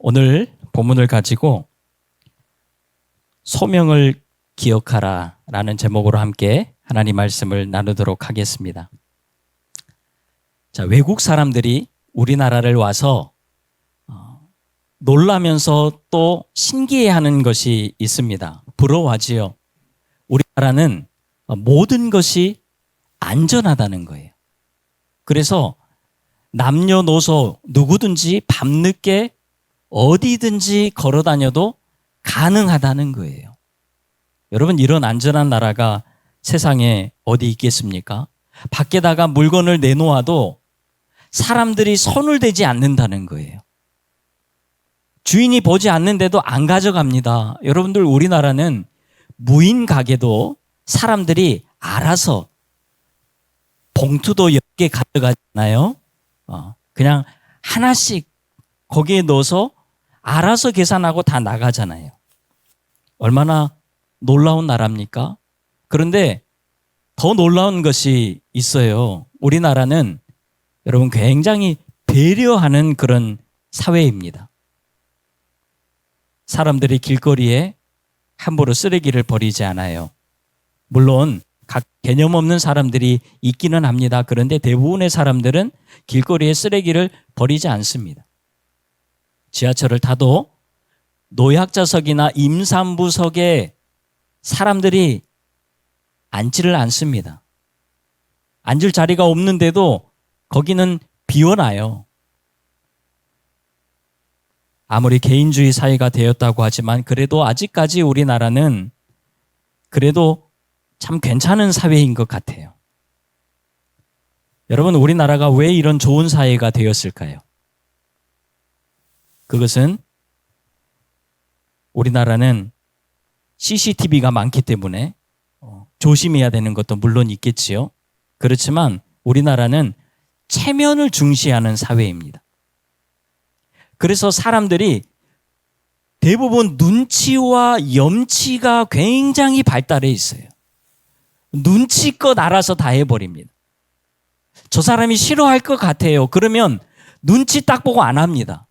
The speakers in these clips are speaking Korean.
오늘 본문을 가지고 소명을 기억하라 라는 제목으로 함께 하나님 말씀을 나누도록 하겠습니다. 자, 외국 사람들이 우리나라를 와서 놀라면서 또 신기해하는 것이 있습니다. 부러워하지요. 우리나라는 모든 것이 안전하다는 거예요. 그래서 남녀노소 누구든지 밤늦게 어디든지 걸어 다녀도 가능하다는 거예요. 여러분, 이런 안전한 나라가 세상에 어디 있겠습니까? 밖에다가 물건을 내놓아도 사람들이 손을 대지 않는다는 거예요. 주인이 보지 않는데도 안 가져갑니다. 여러분들, 우리나라는 무인 가게도 사람들이 알아서 봉투도 10개 가져가잖아요. 그냥 하나씩 거기에 넣어서 알아서 계산하고 다 나가잖아요. 얼마나 놀라운 나라입니까? 그런데 더 놀라운 것이 있어요. 우리나라는 여러분 굉장히 배려하는 그런 사회입니다. 사람들이 길거리에 함부로 쓰레기를 버리지 않아요. 물론 각 개념 없는 사람들이 있기는 합니다. 그런데 대부분의 사람들은 길거리에 쓰레기를 버리지 않습니다. 지하철을 타도 노약자석이나 임산부석에 사람들이 앉지를 않습니다. 앉을 자리가 없는데도 거기는 비워놔요. 아무리 개인주의 사회가 되었다고 하지만 그래도 아직까지 우리나라는 그래도 참 괜찮은 사회인 것 같아요. 여러분, 우리나라가 왜 이런 좋은 사회가 되었을까요? 그것은 우리나라는 CCTV가 많기 때문에 조심해야 되는 것도 물론 있겠지요. 그렇지만 우리나라는 체면을 중시하는 사회입니다. 그래서 사람들이 대부분 눈치와 염치가 굉장히 발달해 있어요. 눈치껏 알아서 다 해버립니다. 저 사람이 싫어할 것 같아요. 그러면 눈치 딱 보고 안 합니다.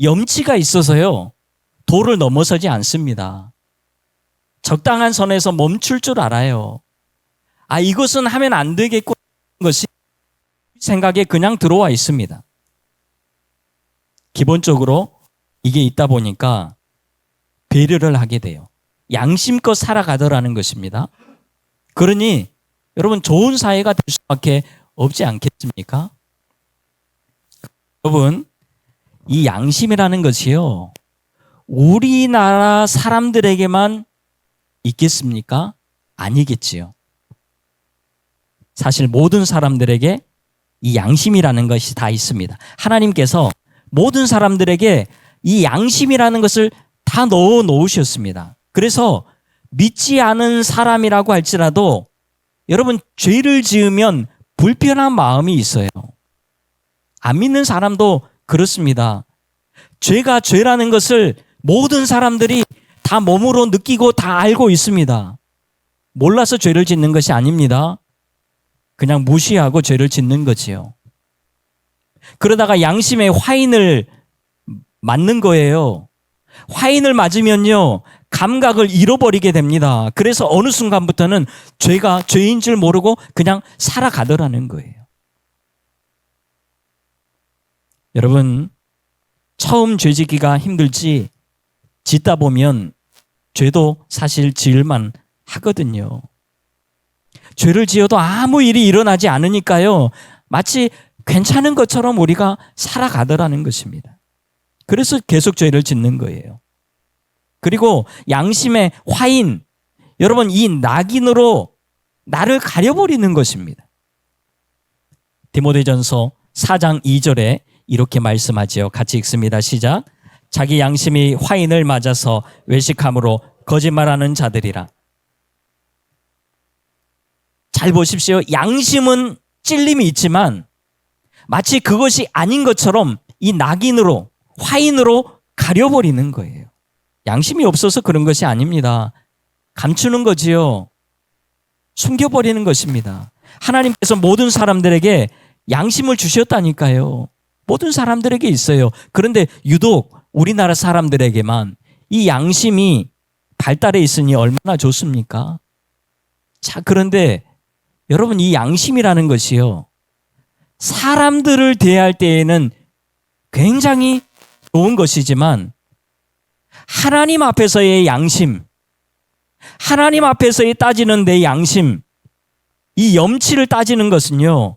염치가 있어서요, 도를 넘어서지 않습니다. 적당한 선에서 멈출 줄 알아요. 이것은 하면 안 되겠고 하는 것이 생각에 그냥 들어와 있습니다. 기본적으로 이게 있다 보니까 배려를 하게 돼요. 양심껏 살아가더라는 것입니다. 그러니 여러분, 좋은 사회가 될 수밖에 없지 않겠습니까? 여러분, 이 양심이라는 것이요, 우리나라 사람들에게만 있겠습니까? 아니겠지요. 사실 모든 사람들에게 이 양심이라는 것이 다 있습니다. 하나님께서 모든 사람들에게 이 양심이라는 것을 다 넣어 놓으셨습니다. 그래서 믿지 않은 사람이라고 할지라도 여러분, 죄를 지으면 불편한 마음이 있어요. 안 믿는 사람도 그렇습니다. 죄가 죄라는 것을 모든 사람들이 다 몸으로 느끼고 다 알고 있습니다. 몰라서 죄를 짓는 것이 아닙니다. 그냥 무시하고 죄를 짓는 거지요. 그러다가 양심에 화인을 맞는 거예요. 화인을 맞으면요, 감각을 잃어버리게 됩니다. 그래서 어느 순간부터는 죄가 죄인 줄 모르고 그냥 살아가더라는 거예요. 여러분, 처음 죄 짓기가 힘들지 짓다 보면 죄도 사실 지을만 하거든요. 죄를 지어도 아무 일이 일어나지 않으니까요, 마치 괜찮은 것처럼 우리가 살아가더라는 것입니다. 그래서 계속 죄를 짓는 거예요. 그리고 양심의 화인, 여러분, 이 낙인으로 나를 가려버리는 것입니다. 디모데전서 4장 2절에 이렇게 말씀하지요. 같이 읽습니다. 시작. 자기 양심이 화인을 맞아서 외식함으로 거짓말하는 자들이라. 잘 보십시오. 양심은 찔림이 있지만 마치 그것이 아닌 것처럼 이 낙인으로, 화인으로 가려버리는 거예요. 양심이 없어서 그런 것이 아닙니다. 감추는 거지요. 숨겨버리는 것입니다. 하나님께서 모든 사람들에게 양심을 주셨다니까요. 모든 사람들에게 있어요. 그런데 유독 우리나라 사람들에게만 이 양심이 발달해 있으니 얼마나 좋습니까? 자, 그런데 여러분, 이 양심이라는 것이요, 사람들을 대할 때에는 굉장히 좋은 것이지만 하나님 앞에서의 양심, 하나님 앞에서의 따지는 내 양심, 이 염치를 따지는 것은요,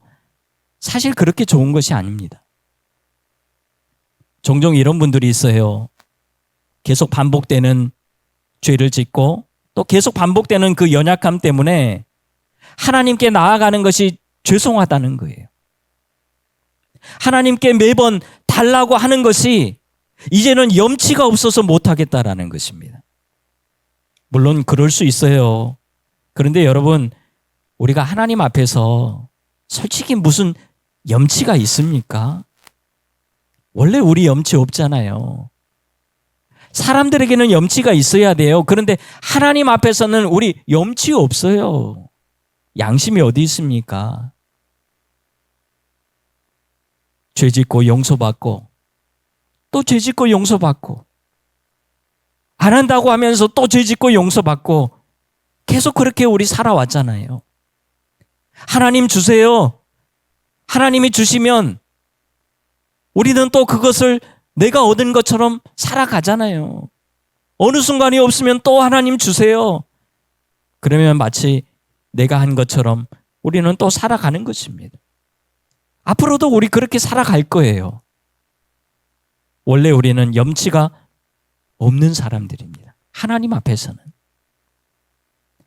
사실 그렇게 좋은 것이 아닙니다. 종종 이런 분들이 있어요. 계속 반복되는 죄를 짓고 또 계속 반복되는 그 연약함 때문에 하나님께 나아가는 것이 죄송하다는 거예요. 하나님께 매번 달라고 하는 것이 이제는 염치가 없어서 못하겠다라는 것입니다. 물론 그럴 수 있어요. 그런데 여러분, 우리가 하나님 앞에서 솔직히 무슨 염치가 있습니까? 원래 우리 염치 없잖아요. 사람들에게는 염치가 있어야 돼요. 그런데 하나님 앞에서는 우리 염치 없어요. 양심이 어디 있습니까? 죄 짓고 용서받고 또 죄 짓고 용서받고 안 한다고 하면서 또 죄 짓고 용서받고 계속 그렇게 우리 살아왔잖아요. 하나님 주세요. 하나님이 주시면 우리는 또 그것을 내가 얻은 것처럼 살아가잖아요. 어느 순간이 없으면 또 하나님 주세요. 그러면 마치 내가 한 것처럼 우리는 또 살아가는 것입니다. 앞으로도 우리 그렇게 살아갈 거예요. 원래 우리는 염치가 없는 사람들입니다. 하나님 앞에서는.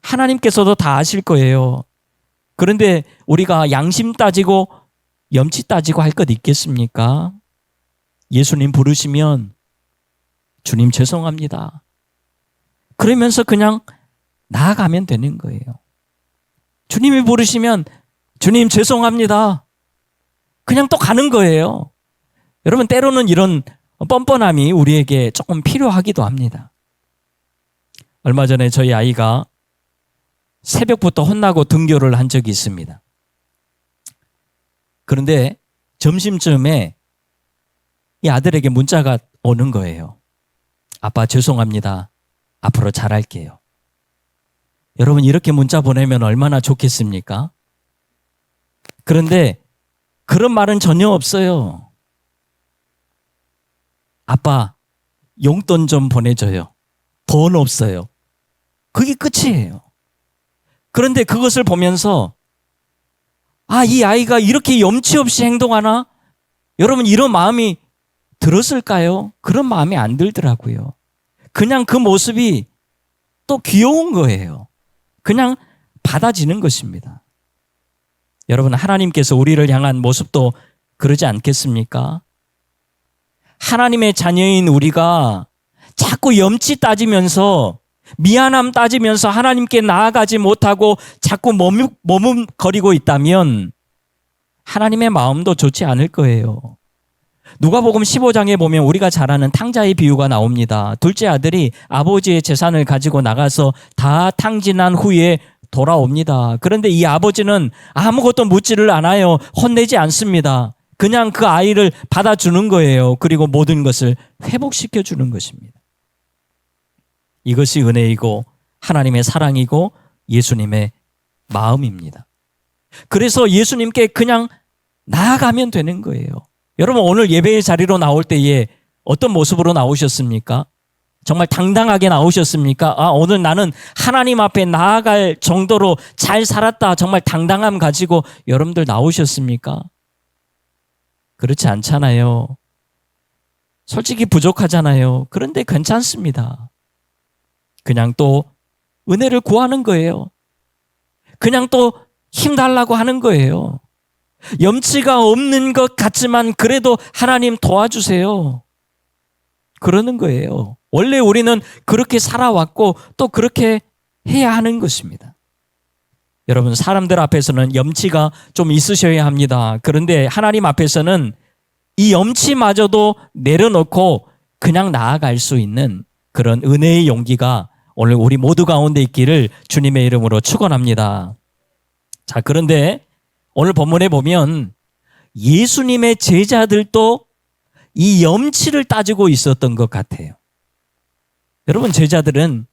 하나님께서도 다 아실 거예요. 그런데 우리가 양심 따지고 염치 따지고 할 것 있겠습니까? 예수님 부르시면 주님 죄송합니다. 그러면서 그냥 나아가면 되는 거예요. 주님이 부르시면 주님 죄송합니다. 그냥 또 가는 거예요. 여러분, 때로는 이런 뻔뻔함이 우리에게 조금 필요하기도 합니다. 얼마 전에 저희 아이가 새벽부터 혼나고 등교를 한 적이 있습니다. 그런데 점심쯤에 이 아들에게 문자가 오는 거예요. 아빠 죄송합니다. 앞으로 잘할게요. 여러분, 이렇게 문자 보내면 얼마나 좋겠습니까? 그런데 그런 말은 전혀 없어요. 아빠, 용돈 좀 보내줘요. 돈 없어요. 그게 끝이에요. 그런데 그것을 보면서 이 아이가 이렇게 염치 없이 행동하나? 여러분, 이런 마음이 들었을까요? 그런 마음이 안 들더라고요. 그냥 그 모습이 또 귀여운 거예요. 그냥 받아지는 것입니다. 여러분, 하나님께서 우리를 향한 모습도 그러지 않겠습니까? 하나님의 자녀인 우리가 자꾸 염치 따지면서 미안함 따지면서 하나님께 나아가지 못하고 자꾸 머뭇거리고 있다면 하나님의 마음도 좋지 않을 거예요. 누가복음 15장에 보면 우리가 잘 아는 탕자의 비유가 나옵니다. 둘째 아들이 아버지의 재산을 가지고 나가서 다 탕진한 후에 돌아옵니다. 그런데 이 아버지는 아무것도 묻지를 않아요. 혼내지 않습니다. 그냥 그 아이를 받아주는 거예요. 그리고 모든 것을 회복시켜 주는 것입니다. 이것이 은혜이고 하나님의 사랑이고 예수님의 마음입니다. 그래서 예수님께 그냥 나아가면 되는 거예요. 여러분, 오늘 예배의 자리로 나올 때에 어떤 모습으로 나오셨습니까? 정말 당당하게 나오셨습니까? 오늘 나는 하나님 앞에 나아갈 정도로 잘 살았다. 정말 당당함 가지고 여러분들 나오셨습니까? 그렇지 않잖아요. 솔직히 부족하잖아요. 그런데 괜찮습니다. 그냥 또 은혜를 구하는 거예요. 그냥 또 힘 달라고 하는 거예요. 염치가 없는 것 같지만 그래도 하나님 도와주세요. 그러는 거예요. 원래 우리는 그렇게 살아왔고 또 그렇게 해야 하는 것입니다. 여러분, 사람들 앞에서는 염치가 좀 있으셔야 합니다. 그런데 하나님 앞에서는 이 염치마저도 내려놓고 그냥 나아갈 수 있는 그런 은혜의 용기가 오늘 우리 모두 가운데 있기를 주님의 이름으로 축원합니다. 자, 그런데 오늘 본문에 보면 예수님의 제자들도 이 염치를 따지고 있었던 것 같아요. 여러분, 제자들은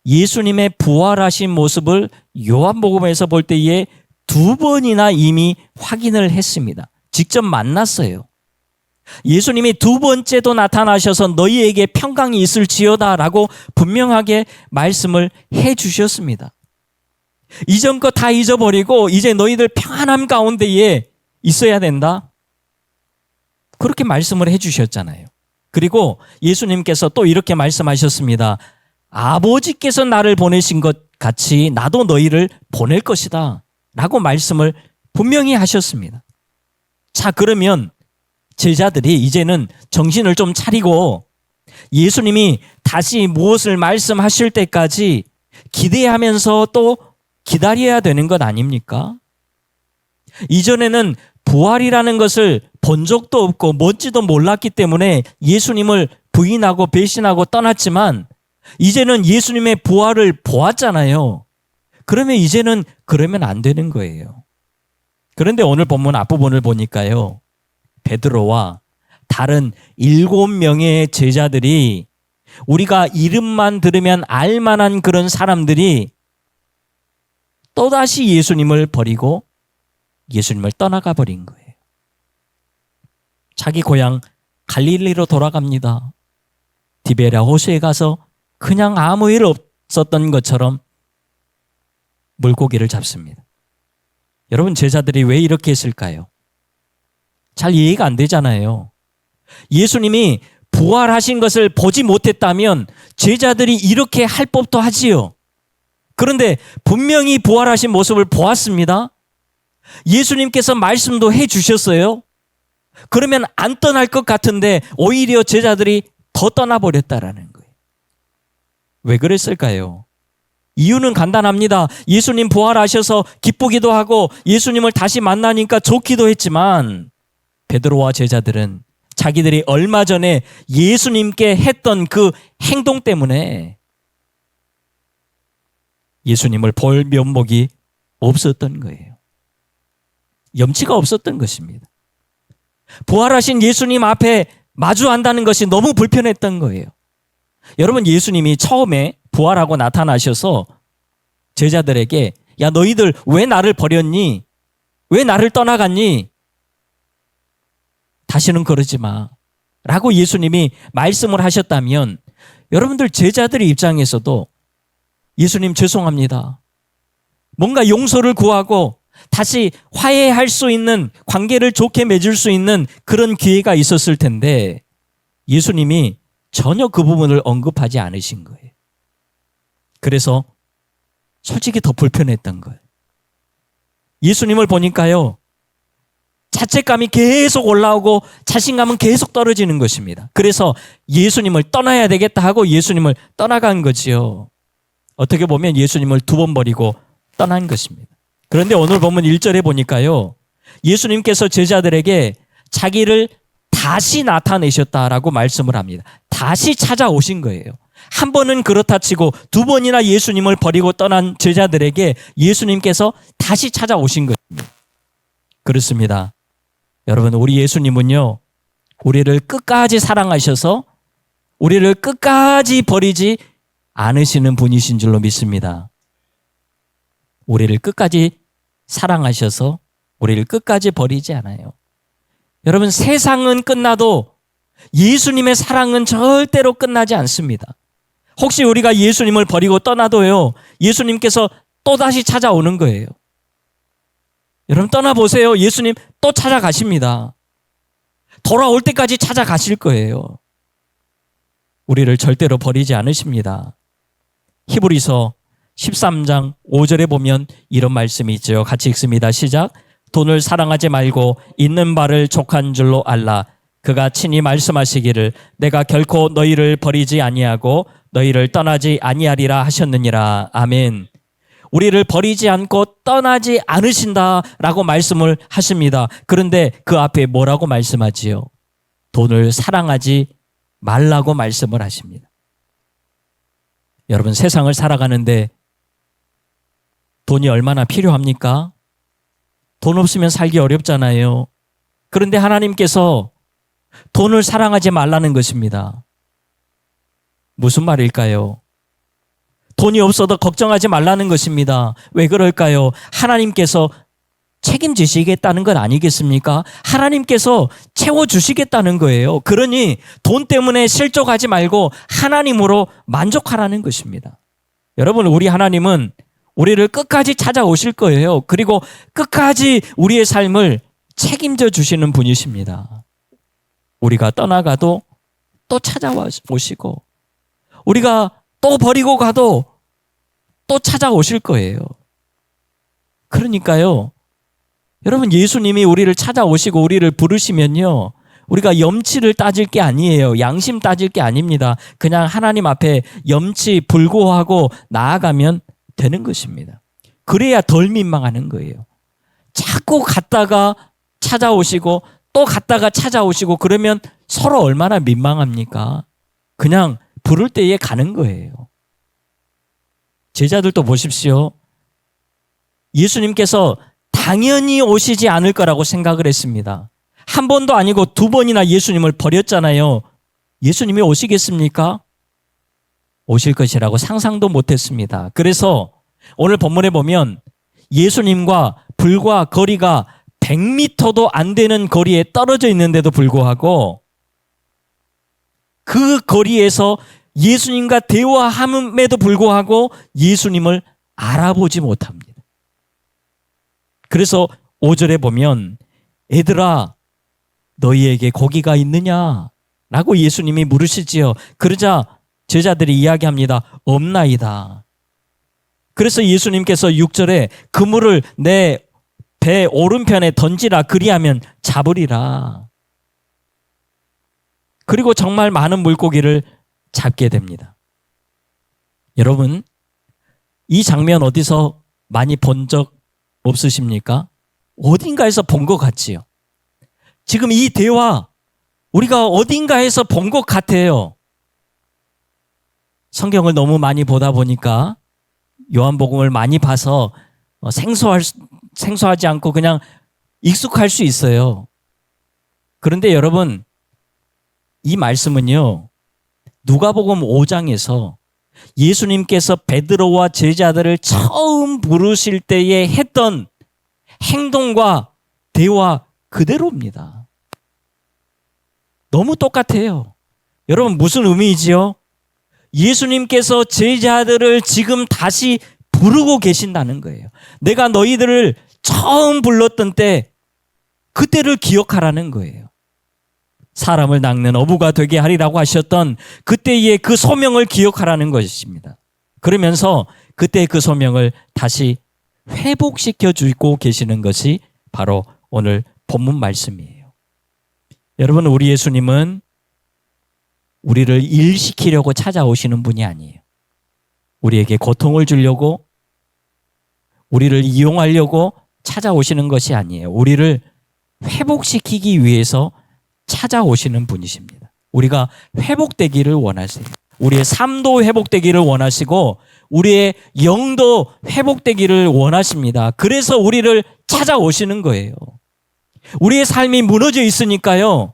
예수님의 부활하신 모습을 요한복음에서 볼 때에 2번이나 이미 확인을 했습니다. 직접 만났어요. 예수님이 2번째도 나타나셔서 너희에게 평강이 있을지어다 라고 분명하게 말씀을 해 주셨습니다. 이전 거 다 잊어버리고 이제 너희들 평안함 가운데에 있어야 된다. 그렇게 말씀을 해 주셨잖아요. 그리고 예수님께서 또 이렇게 말씀하셨습니다. 아버지께서 나를 보내신 것 같이 나도 너희를 보낼 것이다 라고 말씀을 분명히 하셨습니다. 자, 그러면 제자들이 이제는 정신을 좀 차리고 예수님이 다시 무엇을 말씀하실 때까지 기대하면서 또 기다려야 되는 것 아닙니까? 이전에는 부활이라는 것을 본 적도 없고 뭔지도 몰랐기 때문에 예수님을 부인하고 배신하고 떠났지만 이제는 예수님의 부활을 보았잖아요. 그러면 이제는 그러면 안 되는 거예요. 그런데 오늘 본문 앞부분을 보니까요. 베드로와 다른 7명의 제자들이 우리가 이름만 들으면 알만한 그런 사람들이 또다시 예수님을 버리고 예수님을 떠나가 버린 거예요. 자기 고향 갈릴리로 돌아갑니다. 디베랴 호수에 가서 그냥 아무 일 없었던 것처럼 물고기를 잡습니다. 여러분, 제자들이 왜 이렇게 했을까요? 잘 이해가 안 되잖아요. 예수님이 부활하신 것을 보지 못했다면 제자들이 이렇게 할 법도 하지요. 그런데 분명히 부활하신 모습을 보았습니다. 예수님께서 말씀도 해 주셨어요. 그러면 안 떠날 것 같은데 오히려 제자들이 더 떠나버렸다라는 거예요. 왜 그랬을까요? 이유는 간단합니다. 예수님 부활하셔서 기쁘기도 하고 예수님을 다시 만나니까 좋기도 했지만 베드로와 제자들은 자기들이 얼마 전에 예수님께 했던 그 행동 때문에 예수님을 볼 면목이 없었던 거예요. 염치가 없었던 것입니다. 부활하신 예수님 앞에 마주한다는 것이 너무 불편했던 거예요. 여러분, 예수님이 처음에 부활하고 나타나셔서 제자들에게 야, 너희들 왜 나를 버렸니? 왜 나를 떠나갔니? 다시는 그러지 마 라고 예수님이 말씀을 하셨다면 여러분들 제자들의 입장에서도 예수님 죄송합니다. 뭔가 용서를 구하고 다시 화해할 수 있는, 관계를 좋게 맺을 수 있는 그런 기회가 있었을 텐데 예수님이 전혀 그 부분을 언급하지 않으신 거예요. 그래서 솔직히 더 불편했던 거예요. 예수님을 보니까요, 자책감이 계속 올라오고 자신감은 계속 떨어지는 것입니다. 그래서 예수님을 떠나야 되겠다 하고 예수님을 떠나간 거지요. 어떻게 보면 예수님을 2번 버리고 떠난 것입니다. 그런데 오늘 본문 1절에 보니까요, 예수님께서 제자들에게 자기를 다시 나타내셨다라고 말씀을 합니다. 다시 찾아오신 거예요. 한 번은 그렇다 치고 2번이나 예수님을 버리고 떠난 제자들에게 예수님께서 다시 찾아오신 것입니다. 그렇습니다. 여러분, 우리 예수님은요, 우리를 끝까지 사랑하셔서 우리를 끝까지 버리지 않으시는 분이신 줄로 믿습니다. 우리를 끝까지 사랑하셔서 우리를 끝까지 버리지 않아요. 여러분, 세상은 끝나도 예수님의 사랑은 절대로 끝나지 않습니다. 혹시 우리가 예수님을 버리고 떠나도요, 예수님께서 또다시 찾아오는 거예요. 여러분, 떠나보세요. 예수님 또 찾아가십니다. 돌아올 때까지 찾아가실 거예요. 우리를 절대로 버리지 않으십니다. 히브리서 13장 5절에 보면 이런 말씀이 있죠. 같이 읽습니다. 시작. 돈을 사랑하지 말고 있는 바를 족한 줄로 알라. 그가 친히 말씀하시기를 내가 결코 너희를 버리지 아니하고 너희를 떠나지 아니하리라 하셨느니라. 아멘. 우리를 버리지 않고 떠나지 않으신다라고 말씀을 하십니다. 그런데 그 앞에 뭐라고 말씀하지요? 돈을 사랑하지 말라고 말씀을 하십니다. 여러분, 세상을 살아가는데 돈이 얼마나 필요합니까? 돈 없으면 살기 어렵잖아요. 그런데 하나님께서 돈을 사랑하지 말라는 것입니다. 무슨 말일까요? 돈이 없어도 걱정하지 말라는 것입니다. 왜 그럴까요? 하나님께서 책임지시겠다는 건 아니겠습니까? 하나님께서 채워주시겠다는 거예요. 그러니 돈 때문에 실족하지 말고 하나님으로 만족하라는 것입니다. 여러분, 우리 하나님은 우리를 끝까지 찾아오실 거예요. 그리고 끝까지 우리의 삶을 책임져 주시는 분이십니다. 우리가 떠나가도 또 찾아오시고, 우리가 또 버리고 가도 또 찾아오실 거예요. 그러니까요, 여러분, 예수님이 우리를 찾아오시고 우리를 부르시면요, 우리가 염치를 따질 게 아니에요. 양심 따질 게 아닙니다. 그냥 하나님 앞에 염치 불구하고 나아가면 되는 것입니다. 그래야 덜 민망하는 거예요. 자꾸 갔다가 찾아오시고 또 갔다가 찾아오시고 그러면 서로 얼마나 민망합니까? 그냥 부를 때에 가는 거예요. 제자들도 보십시오. 예수님께서 당연히 오시지 않을 거라고 생각을 했습니다. 한 번도 아니고 두 번이나 예수님을 버렸잖아요. 예수님이 오시겠습니까? 오실 것이라고 상상도 못했습니다. 그래서 오늘 본문에 보면 예수님과 불과 거리가 100m도 안 되는 거리에 떨어져 있는데도 불구하고 그 거리에서 예수님과 대화함에도 불구하고 예수님을 알아보지 못합니다. 그래서 5절에 보면 애들아 너희에게 고기가 있느냐? 라고 예수님이 물으시지요. 그러자 제자들이 이야기합니다. 없나이다. 그래서 예수님께서 6절에 그물을 내 배 오른편에 던지라 그리하면 잡으리라. 그리고 정말 많은 물고기를 잡게 됩니다. 여러분, 이 장면 어디서 많이 본 적 없으십니까? 어딘가에서 본 것 같지요. 지금 이 대화 우리가 어딘가에서 본 것 같아요. 성경을 너무 많이 보다 보니까 요한복음을 많이 봐서 생소하지 않고 그냥 익숙할 수 있어요. 그런데 여러분, 이 말씀은요, 누가복음 5장에서 예수님께서 베드로와 제자들을 처음 부르실 때에 했던 행동과 대화 그대로입니다. 너무 똑같아요. 여러분, 무슨 의미이지요? 예수님께서 제자들을 지금 다시 부르고 계신다는 거예요. 내가 너희들을 처음 불렀던 때 그때를 기억하라는 거예요. 사람을 낚는 어부가 되게 하리라고 하셨던 그때의 그 소명을 기억하라는 것입니다. 그러면서 그때 그 소명을 다시 회복시켜 주고 계시는 것이 바로 오늘 본문 말씀이에요. 여러분, 우리 예수님은 우리를 일시키려고 찾아오시는 분이 아니에요. 우리에게 고통을 주려고, 우리를 이용하려고 찾아오시는 것이 아니에요. 우리를 회복시키기 위해서 찾아오시는 분이십니다. 우리가 회복되기를 원하세요. 우리의 삶도 회복되기를 원하시고 우리의 영도 회복되기를 원하십니다. 그래서 우리를 찾아오시는 거예요. 우리의 삶이 무너져 있으니까요,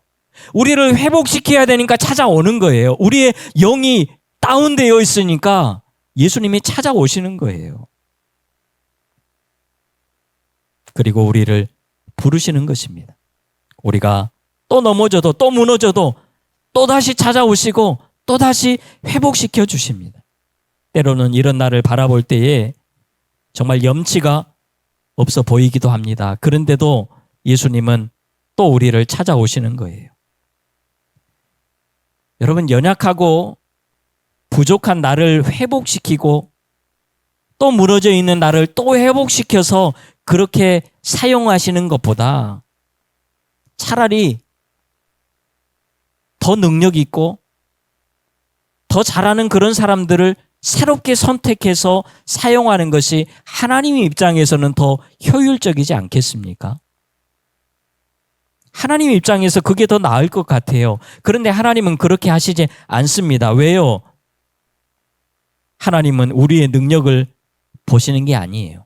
우리를 회복시켜야 되니까 찾아오는 거예요. 우리의 영이 다운되어 있으니까 예수님이 찾아오시는 거예요. 그리고 우리를 부르시는 것입니다. 우리가 또 넘어져도 또 무너져도 또 다시 찾아오시고 또 다시 회복시켜 주십니다. 때로는 이런 날을 바라볼 때에 정말 염치가 없어 보이기도 합니다. 그런데도 예수님은 또 우리를 찾아오시는 거예요. 여러분, 연약하고 부족한 나를 회복시키고 또 무너져 있는 나를 또 회복시켜서 그렇게 사용하시는 것보다 차라리 더 능력 있고 더 잘하는 그런 사람들을 새롭게 선택해서 사용하는 것이 하나님 입장에서는 더 효율적이지 않겠습니까? 하나님 입장에서 그게 더 나을 것 같아요. 그런데 하나님은 그렇게 하시지 않습니다. 왜요? 하나님은 우리의 능력을 보시는 게 아니에요.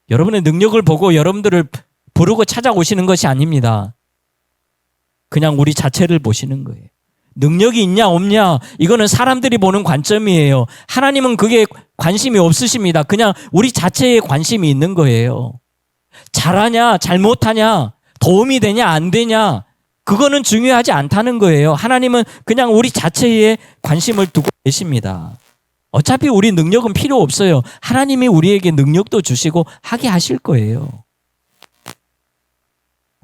여러분의 능력을 보고 여러분들을 부르고 찾아오시는 것이 아닙니다. 그냥 우리 자체를 보시는 거예요. 능력이 있냐 없냐 이거는 사람들이 보는 관점이에요. 하나님은 그게 관심이 없으십니다. 그냥 우리 자체에 관심이 있는 거예요. 잘하냐 잘못하냐 도움이 되냐 안 되냐 그거는 중요하지 않다는 거예요. 하나님은 그냥 우리 자체에 관심을 두고 계십니다. 어차피 우리 능력은 필요 없어요. 하나님이 우리에게 능력도 주시고 하게 하실 거예요.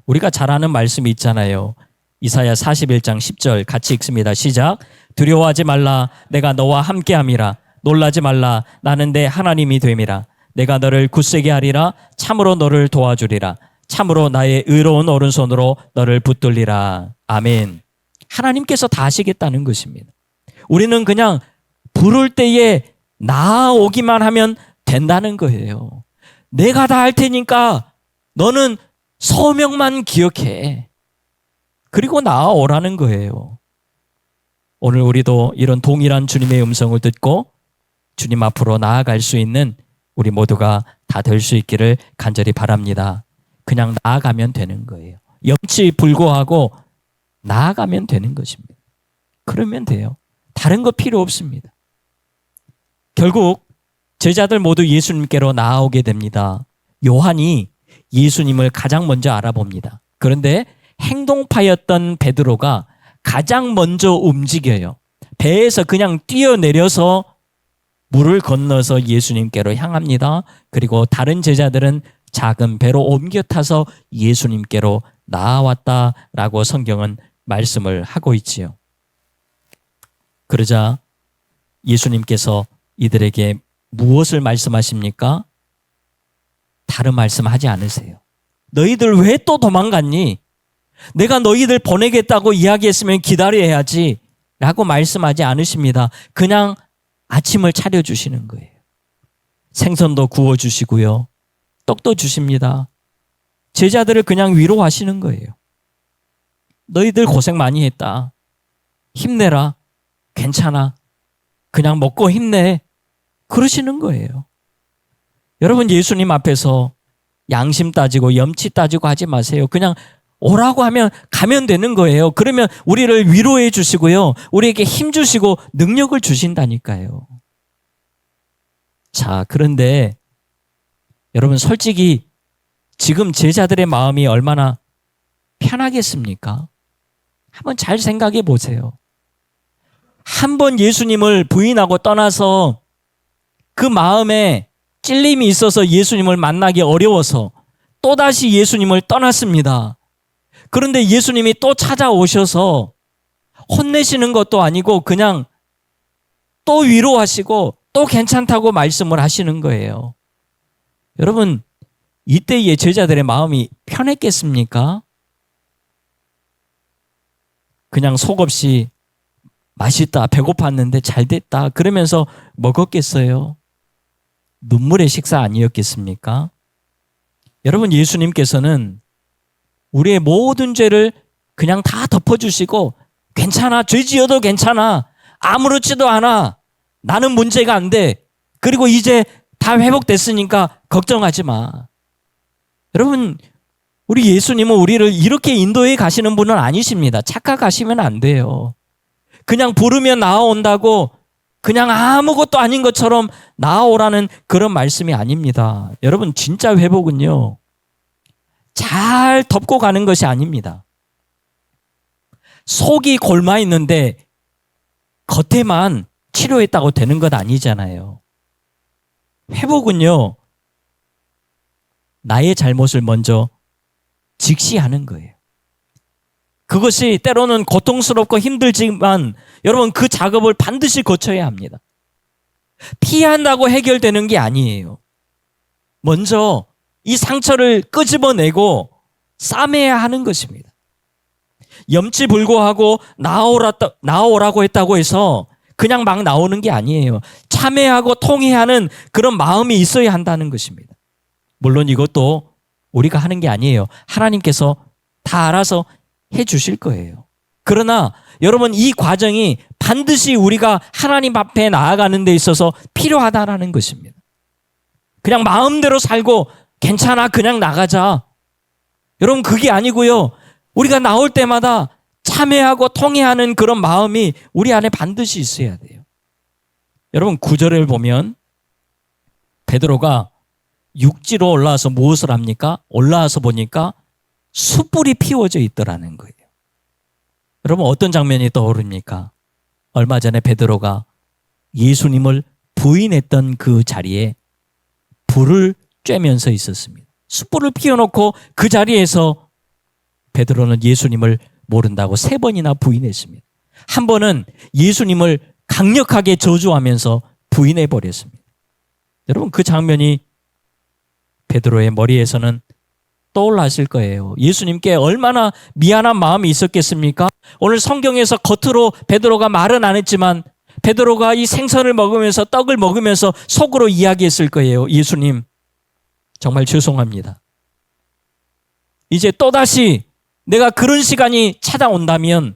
우리가 잘 아는 말씀이 있잖아요. 이사야 41장 10절 같이 읽습니다. 시작. 두려워하지 말라. 내가 너와 함께함이라. 놀라지 말라. 나는 내 하나님이 됨이라. 내가 너를 굳세게 하리라. 참으로 너를 도와주리라. 참으로 나의 의로운 오른손으로 너를 붙들리라. 아멘. 하나님께서 다 하시겠다는 것입니다. 우리는 그냥 부를 때에 나아오기만 하면 된다는 거예요. 내가 다 할 테니까 너는 소명만 기억해. 그리고 나아오라는 거예요. 오늘 우리도 이런 동일한 주님의 음성을 듣고 주님 앞으로 나아갈 수 있는 우리 모두가 다 될 수 있기를 간절히 바랍니다. 그냥 나아가면 되는 거예요. 염치 불구하고 나아가면 되는 것입니다. 그러면 돼요. 다른 거 필요 없습니다. 결국 제자들 모두 예수님께로 나아오게 됩니다. 요한이 예수님을 가장 먼저 알아봅니다. 그런데 행동파였던 베드로가 가장 먼저 움직여요. 배에서 그냥 뛰어내려서 물을 건너서 예수님께로 향합니다. 그리고 다른 제자들은 작은 배로 옮겨 타서 예수님께로 나아왔다라고 성경은 말씀을 하고 있지요. 그러자 예수님께서 이들에게 무엇을 말씀하십니까? 다른 말씀하지 않으세요. 너희들 왜 또 도망갔니? 내가 너희들 보내겠다고 이야기했으면 기다려야지 라고 말씀하지 않으십니다. 그냥 아침을 차려주시는 거예요. 생선도 구워주시고요. 떡도 주십니다. 제자들을 그냥 위로하시는 거예요. 너희들 고생 많이 했다. 힘내라. 괜찮아. 그냥 먹고 힘내. 그러시는 거예요. 여러분 예수님 앞에서 양심 따지고 염치 따지고 하지 마세요. 그냥 오라고 하면 가면 되는 거예요. 그러면 우리를 위로해 주시고요. 우리에게 힘 주시고 능력을 주신다니까요. 자, 그런데 여러분 솔직히 지금 제자들의 마음이 얼마나 편하겠습니까? 한번 잘 생각해 보세요. 한 번 예수님을 부인하고 떠나서 그 마음에 찔림이 있어서 예수님을 만나기 어려워서 또다시 예수님을 떠났습니다. 그런데 예수님이 또 찾아오셔서 혼내시는 것도 아니고 그냥 또 위로하시고 또 괜찮다고 말씀을 하시는 거예요. 여러분, 이때의 제자들의 마음이 편했겠습니까? 그냥 속없이 맛있다, 배고팠는데 잘 됐다 그러면서 먹었겠어요? 눈물의 식사 아니었겠습니까? 여러분, 예수님께서는 우리의 모든 죄를 그냥 다 덮어주시고 괜찮아, 죄 지어도 괜찮아, 아무렇지도 않아, 나는 문제가 안 돼, 그리고 이제 다 회복됐으니까 걱정하지 마. 여러분, 우리 예수님은 우리를 이렇게 인도해 가시는 분은 아니십니다. 착각하시면 안 돼요. 그냥 부르면 나아온다고 그냥 아무것도 아닌 것처럼 나아오라는 그런 말씀이 아닙니다. 여러분, 진짜 회복은요, 잘 덮고 가는 것이 아닙니다. 속이 골마 있는데 겉에만 치료했다고 되는 것 아니잖아요. 회복은요, 나의 잘못을 먼저 직시하는 거예요. 그것이 때로는 고통스럽고 힘들지만 여러분 그 작업을 반드시 거쳐야 합니다. 피한다고 해결되는 게 아니에요. 먼저 이 상처를 끄집어내고 싸매야 하는 것입니다. 염치불고하고 나오라고 했다고 해서 그냥 막 나오는 게 아니에요. 참회하고 통회하는 그런 마음이 있어야 한다는 것입니다. 물론 이것도 우리가 하는 게 아니에요. 하나님께서 다 알아서 해 주실 거예요. 그러나 여러분, 이 과정이 반드시 우리가 하나님 앞에 나아가는 데 있어서 필요하다라는 것입니다. 그냥 마음대로 살고 괜찮아, 그냥 나가자. 여러분, 그게 아니고요. 우리가 나올 때마다 참회하고 통회하는 그런 마음이 우리 안에 반드시 있어야 돼요. 여러분 9절을 보면 베드로가 육지로 올라와서 무엇을 합니까? 올라와서 보니까 숯불이 피워져 있더라는 거예요. 여러분 어떤 장면이 떠오릅니까? 얼마 전에 베드로가 예수님을 부인했던 그 자리에 불을 쬐면서 있었습니다. 숯불을 피워놓고 그 자리에서 베드로는 예수님을 모른다고 3번이나 부인했습니다. 한 번은 예수님을 강력하게 저주하면서 부인해버렸습니다. 여러분 그 장면이 베드로의 머리에서는 떠올랐을 거예요. 예수님께 얼마나 미안한 마음이 있었겠습니까? 오늘 성경에서 겉으로 베드로가 말은 안 했지만 베드로가 이 생선을 먹으면서 떡을 먹으면서 속으로 이야기했을 거예요. 예수님 정말 죄송합니다. 이제 또다시 내가 그런 시간이 찾아온다면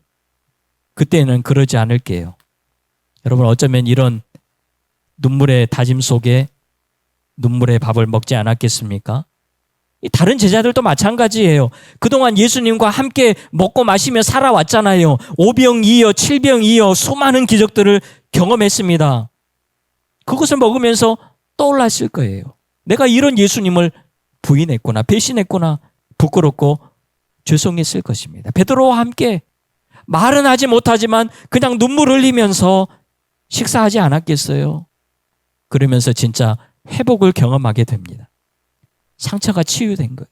그때는 그러지 않을게요. 여러분 어쩌면 이런 눈물의 다짐 속에 눈물의 밥을 먹지 않았겠습니까? 다른 제자들도 마찬가지예요. 그동안 예수님과 함께 먹고 마시며 살아왔잖아요. 5병 2여 7병 2여 수많은 기적들을 경험했습니다. 그것을 먹으면서 떠올랐을 거예요. 내가 이런 예수님을 부인했구나, 배신했구나, 부끄럽고 죄송했을 것입니다. 베드로와 함께 말은 하지 못하지만 그냥 눈물 흘리면서 식사하지 않았겠어요? 그러면서 진짜 회복을 경험하게 됩니다. 상처가 치유된 거예요.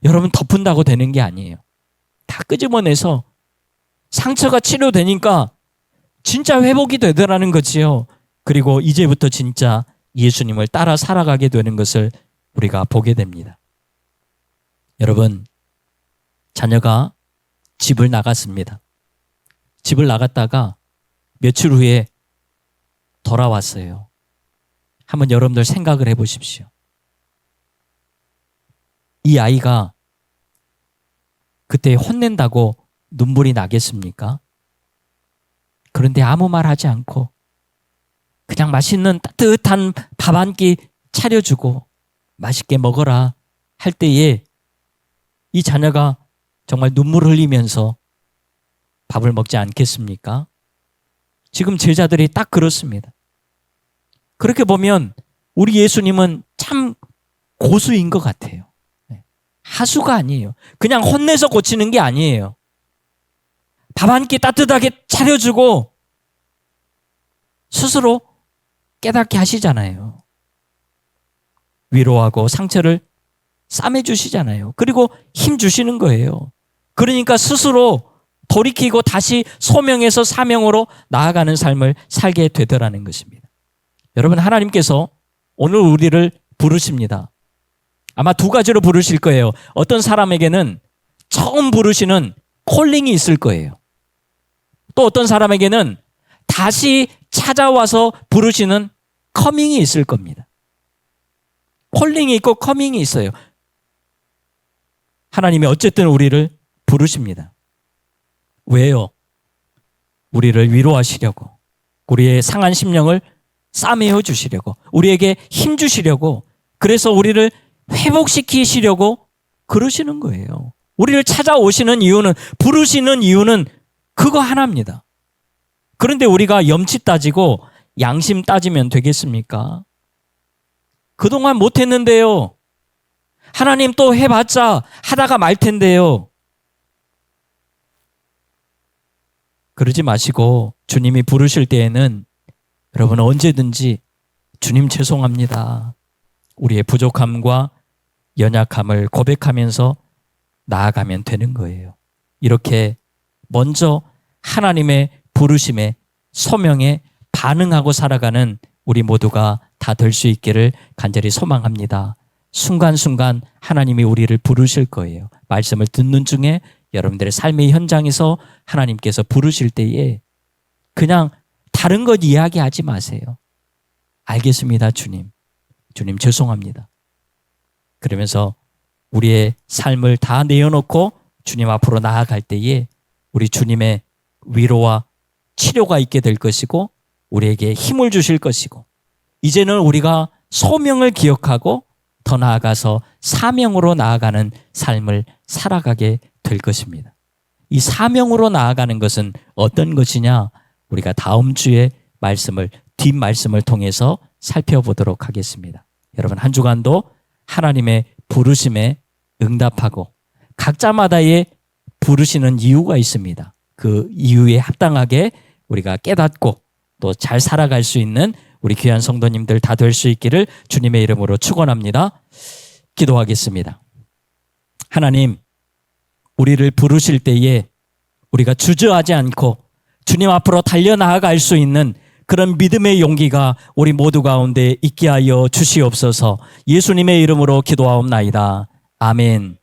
여러분 덮은다고 되는 게 아니에요. 다 끄집어내서 상처가 치료되니까 진짜 회복이 되더라는 거지요. 그리고 이제부터 진짜 예수님을 따라 살아가게 되는 것을 우리가 보게 됩니다. 여러분 자녀가 집을 나갔습니다. 집을 나갔다가 며칠 후에 돌아왔어요. 한번 여러분들 생각을 해보십시오. 이 아이가 그때 혼낸다고 눈물이 나겠습니까? 그런데 아무 말 하지 않고 그냥 맛있는 따뜻한 밥 한 끼 차려주고 맛있게 먹어라 할 때에 이 자녀가 정말 눈물 흘리면서 밥을 먹지 않겠습니까? 지금 제자들이 딱 그렇습니다. 그렇게 보면 우리 예수님은 참 고수인 것 같아요. 하수가 아니에요. 그냥 혼내서 고치는 게 아니에요. 밥 한 끼 따뜻하게 차려주고 스스로 깨닫게 하시잖아요. 위로하고 상처를 싸매주시잖아요. 그리고 힘 주시는 거예요. 그러니까 스스로 돌이키고 다시 소명에서 사명으로 나아가는 삶을 살게 되더라는 것입니다. 여러분 하나님께서 오늘 우리를 부르십니다. 아마 2가지로 부르실 거예요. 어떤 사람에게는 처음 부르시는 콜링이 있을 거예요. 또 어떤 사람에게는 다시 찾아와서 부르시는 커밍이 있을 겁니다. 콜링이 있고 커밍이 있어요. 하나님이 어쨌든 우리를 부르십니다. 왜요? 우리를 위로하시려고, 우리의 상한 심령을 싸매어 주시려고, 우리에게 힘 주시려고, 그래서 우리를 회복시키시려고 그러시는 거예요. 우리를 찾아오시는 이유는, 부르시는 이유는 그거 하나입니다. 그런데 우리가 염치 따지고 양심 따지면 되겠습니까? 그동안 못했는데요. 하나님 또 해봤자 하다가 말 텐데요. 그러지 마시고 주님이 부르실 때에는 여러분 언제든지 주님 죄송합니다. 우리의 부족함과 연약함을 고백하면서 나아가면 되는 거예요. 이렇게 먼저 하나님의 부르심에 소명에 반응하고 살아가는 우리 모두가 다 될 수 있기를 간절히 소망합니다. 순간순간 하나님이 우리를 부르실 거예요. 말씀을 듣는 중에 여러분들의 삶의 현장에서 하나님께서 부르실 때에 그냥 다른 것 이야기하지 마세요. 알겠습니다, 주님. 주님 죄송합니다. 그러면서 우리의 삶을 다 내어놓고 주님 앞으로 나아갈 때에 우리 주님의 위로와 치료가 있게 될 것이고 우리에게 힘을 주실 것이고 이제는 우리가 소명을 기억하고 더 나아가서 사명으로 나아가는 삶을 살아가게 될 것입니다. 이 사명으로 나아가는 것은 어떤 것이냐? 우리가 다음 주에 뒷말씀을 통해서 살펴보도록 하겠습니다. 여러분, 한 주간도 하나님의 부르심에 응답하고 각자마다의 부르시는 이유가 있습니다. 그 이유에 합당하게 우리가 깨닫고 또 잘 살아갈 수 있는 우리 귀한 성도님들 다 될 수 있기를 주님의 이름으로 축원합니다. 기도하겠습니다. 하나님, 우리를 부르실 때에 우리가 주저하지 않고 주님 앞으로 달려나아갈 수 있는 그런 믿음의 용기가 우리 모두 가운데 있게 하여 주시옵소서. 예수님의 이름으로 기도하옵나이다. 아멘.